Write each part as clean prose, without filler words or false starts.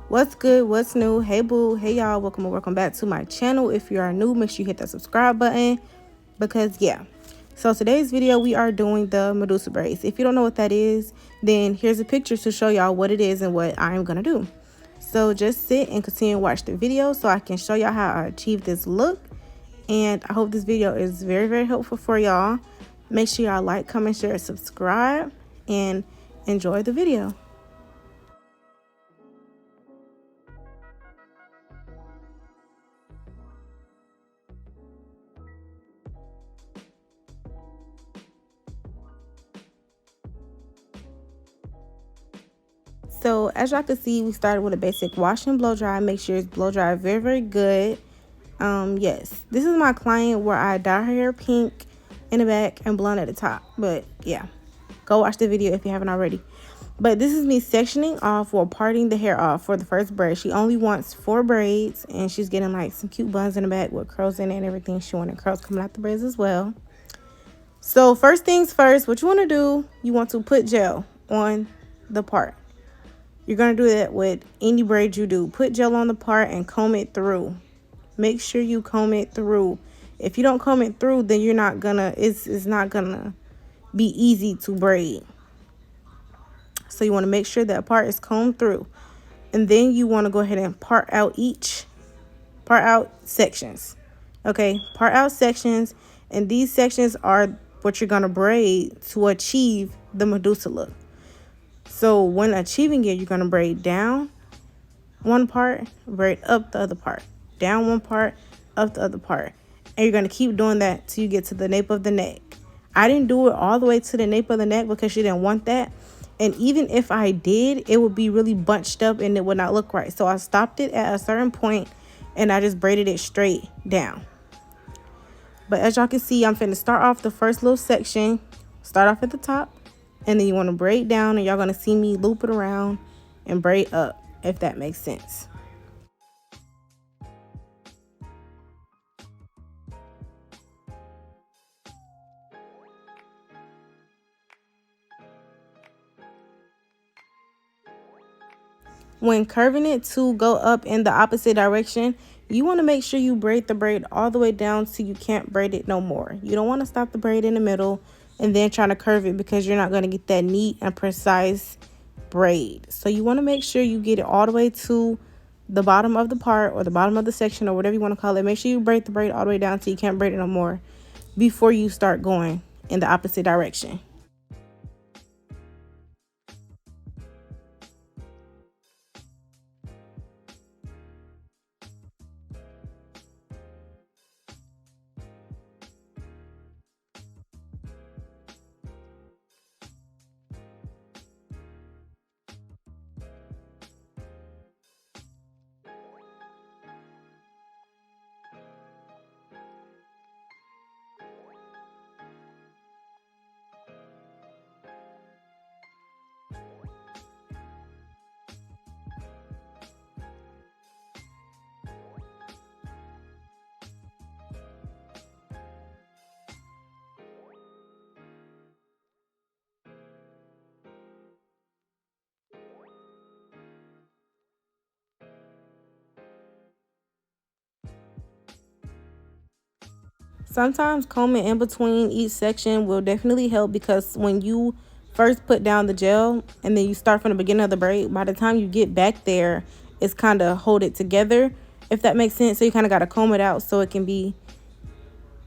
What's good? What's new? Hey boo, hey y'all, welcome back to my channel. If you are new, make sure you hit that subscribe button because so today's video we are doing the MEDUSA braids. If you don't know what that is, then here's a picture to show y'all what it is and what I'm gonna do. So just sit and continue to watch the video so I can show y'all how I achieve this look. And I hope this video is very helpful for y'all. Make sure y'all like, comment, share, subscribe, and enjoy the video. So as y'all can see, we started with a basic wash and blow dry. Make sure it's blow dry very good. Yes, this is my client where I dye her hair pink in the back and blonde at the top. But yeah, go watch the video if you haven't already. But this is me sectioning off or parting the hair off for the first braid. She only wants 4 braids and she's getting like some cute buns in the back with curls in it and everything. She wanted curls coming out the braids as well. So first things first, what you want to do, you want to put gel on the part. You're going to do that with any braid you do. Put gel on the part and comb it through. Make sure you comb it through. If you don't comb it through, then you're not gonna, it's not gonna be easy to braid. So you want to make sure that part is combed through. And then you want to go ahead and part out sections. Okay, part out sections. And these sections are what you're going to braid to achieve the MEDUSA look. So when achieving it, you're going to braid down one part, braid up the other part, down one part, up the other part. And you're going to keep doing that till you get to the nape of the neck. I didn't do it all the way to the nape of the neck because she didn't want that. And even if I did, it would be really bunched up and it would not look right. So I stopped it at a certain point and I just braided it straight down. But as y'all can see, I'm finna start off the first little section. Start off at the top. And then you want to braid down and y'all going to see me loop it around and braid up, if that makes sense. When curving it to go up in the opposite direction, you want to make sure you braid the braid all the way down so you can't braid it no more. You don't want to stop the braid in the middle and then trying to curve it because you're not going to get that neat and precise braid. So you want to make sure you get it all the way to the bottom of the part or the bottom of the section or whatever you want to call it. Make sure you braid the braid all the way down so you can't braid it no more before you start going in the opposite direction. Sometimes combing in between each section will definitely help because when you first put down the gel and then you start from the beginning of the braid, by the time you get back there, it's kind of hold it together, if that makes sense. So you kind of got to comb it out so it can be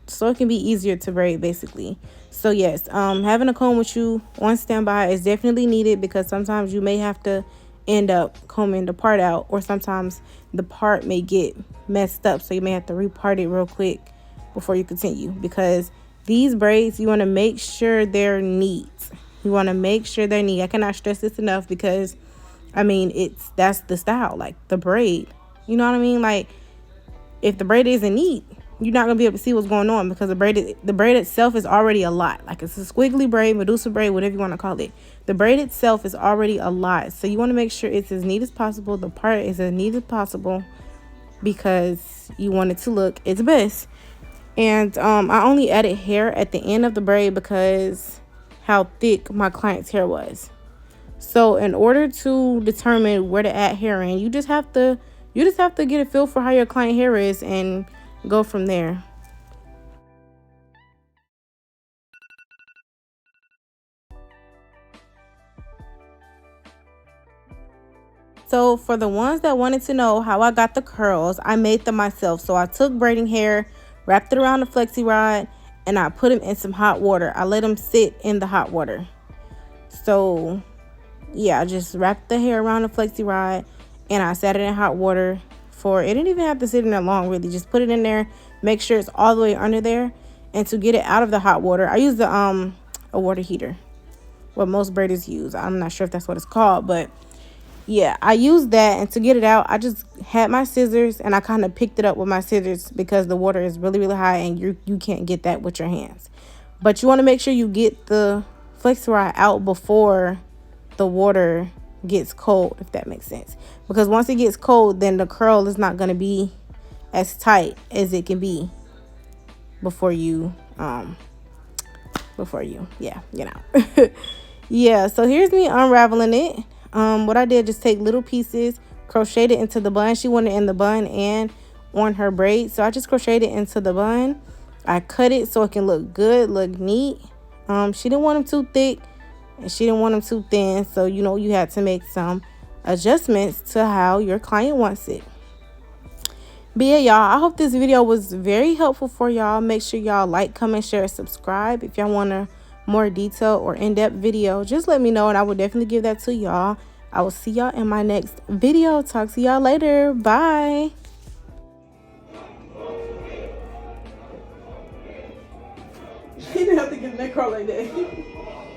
easier to braid basically. So yes, having a comb with you on standby is definitely needed because sometimes you may have to end up combing the part out, or sometimes the part may get messed up, so you may have to repart it real quick before you continue, because these braids, you want to make sure they're neat. You want to make sure they're neat. I cannot stress this enough because I mean, that's the style, like the braid, you know what I mean? Like if the braid isn't neat, you're not gonna be able to see what's going on because the braid itself is already a lot. Like it's a squiggly braid, MEDUSA braid, whatever you want to call it. The braid itself is already a lot, so you want to make sure it's as neat as possible. The part is as neat as possible because you want it to look its best. And I only added hair at the end of the braid because how thick my client's hair was. So in order to determine where to add hair in, you just have to get a feel for how your client hair is and go from there. So for the ones that wanted to know how I got the curls, I made them myself. So I took braiding hair, wrapped it around the flexi rod, and I put them in some hot water. I let them sit in the hot water. So yeah, I just wrapped the hair around the flexi rod and I set it in hot water for, it didn't even have to sit in there long really. Just put it in there, make sure it's all the way under there. And to get it out of the hot water, I use a water heater. What most braiders use. I'm not sure if that's what it's called, but yeah, I used that, and to get it out, I just had my scissors and I kind of picked it up with my scissors because the water is really, really high and you can't get that with your hands. But you want to make sure you get the flex rod out before the water gets cold, if that makes sense. Because once it gets cold, then the curl is not going to be as tight as it can be before you, yeah, you know. Yeah, so here's me unraveling it. What I did, just take little pieces, crocheted it into the bun. She wanted it in the bun and on her braid, so I just crocheted it into the bun. I cut it so it can look good, look neat. She didn't want them too thick and she didn't want them too thin, so you know you had to make some adjustments to how your client wants it. But yeah, y'all, I hope this video was very helpful for y'all. Make sure y'all like, comment, share, subscribe. If y'all want a more detailed or in-depth video, just let me know and I will definitely give that to y'all. I will see y'all in my next video. Talk to y'all later. Bye. He didn't have to get neck curl like that.